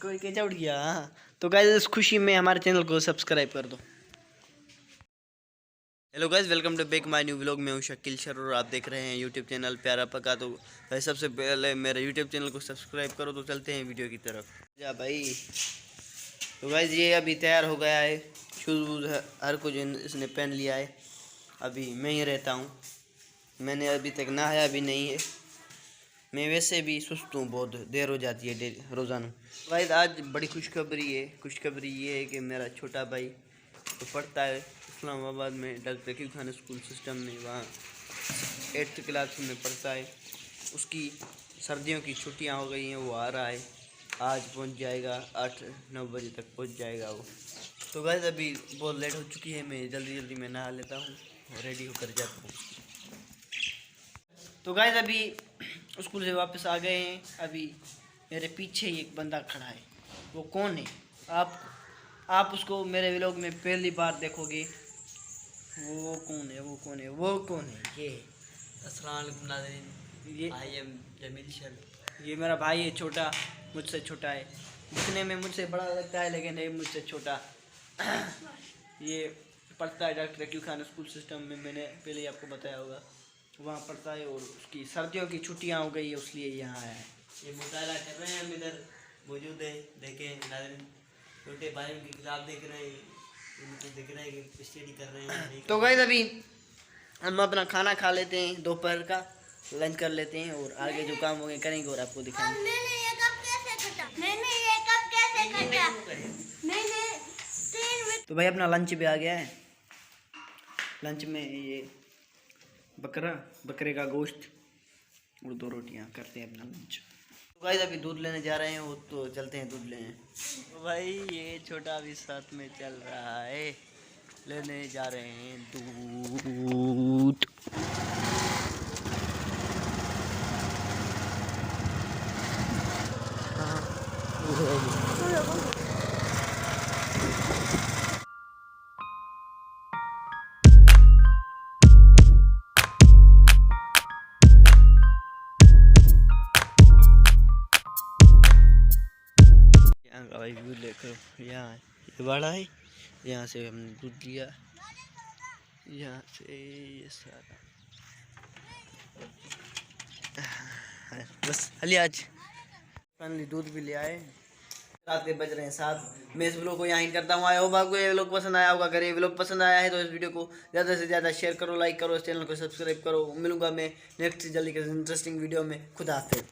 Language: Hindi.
कोई कैच आउट किया। तो गाइस इस खुशी में हमारे चैनल को सब्सक्राइब कर दो। Hello guys, welcome to back my new vlog. मैं हूं शकील शर और आप देख रहे हैं यूट्यूब चैनल प्यारा पका। तो भाई सबसे पहले मेरे यूट्यूब चैनल को सब्सक्राइब करो। तो चलते हैं वीडियो की तरफ। जा भाई। तो गाइस ये अभी तैयार हो गया है, शूज़ हर कुछ इसने पहन लिया है। अभी मैं ही रहता हूँ, मैंने अभी तक नहाया भी नहीं है। मैं वैसे भी सुस्त हूँ, बहुत देर हो जाती है रोज़ाना। गाइस आज बड़ी खुशखबरी है। खुशखबरी ये है कि मेरा छोटा भाई तो पढ़ता है इस्लामाबाद में doctor Raqib Khan school system में, वहाँ 8th क्लास में पढ़ता है। उसकी सर्दियों की छुट्टियां हो गई हैं, वो आ रहा है। आज पहुंच जाएगा, 8-9 बजे तक पहुंच जाएगा वो। तो गाइस अभी बहुत लेट हो चुकी है, मैं जल्दी में नहा लेता हूँ, रेडी होकर जाता हूँ। तो गाइस अभी स्कूल से वापस आ गए हैं। अभी मेरे पीछे ही एक बंदा खड़ा है। वो कौन है? आप उसको मेरे व्लॉग में पहली बार देखोगे। वो कौन है? ये अस्सलाम वालेकुम नाज़रीन, ये आई एम जमील शर। ये मेरा भाई है, छोटा, मुझसे छोटा है। दिखने में मुझसे बड़ा लगता है लेकिन है मुझसे छोटा। ये पढ़ता है doctor Raqib Khan school system में, मैंने पहले ही आपको बताया होगा। वहाँ पढ़ता है और उसकी सर्दियों की छुट्टियाँ हो गई है, इसलिए यहाँ आया है। ये मुताला कर रहे हैं, हम इधर मौजूद है। देखें नाज़रीन, छोटे भाइयों की किताब देख रहे हैं, इनको देख रहे हैं कि स्टडी कर रहे हैं। तो गाइस अभी हम अपना खाना खा लेते हैं, दोपहर का लंच कर लेते हैं और आगे जो काम होंगे करेंगे और आपको दिखाएंगे। तो भाई अपना लंच भी आ गया है। लंच में ये बकरे का गोश्त और 2 रोटियां करते हैं अपना लंच। तो गाइस अभी दूध लेने जा रहे हैं, वो तो चलते हैं दूध लेने। तो भाई ये छोटा भी साथ में चल रहा है, लेने जा रहे हैं दूध। भाई व्यू देखो, यहाँ ये बड़ा है, यहाँ से हमने दूध लिया, यहाँ से ये सारा बस हली आज फाइनली दूध भी ले आए। रात के बज रहे हैं 7। मैं इस व्लॉग को यहाँ करता हूँ। आई होप आपको ये व्लॉग पसंद आया होगा। अगर ये व्लॉग पसंद आया है तो इस वीडियो को ज़्यादा से ज़्यादा शेयर करो, लाइक करो, इस चैनल को सब्सक्राइब करो। मिलूंगा मैं नेक्स्ट जल्दी के इंटरेस्टिंग वीडियो में। खुदा हाफिज़।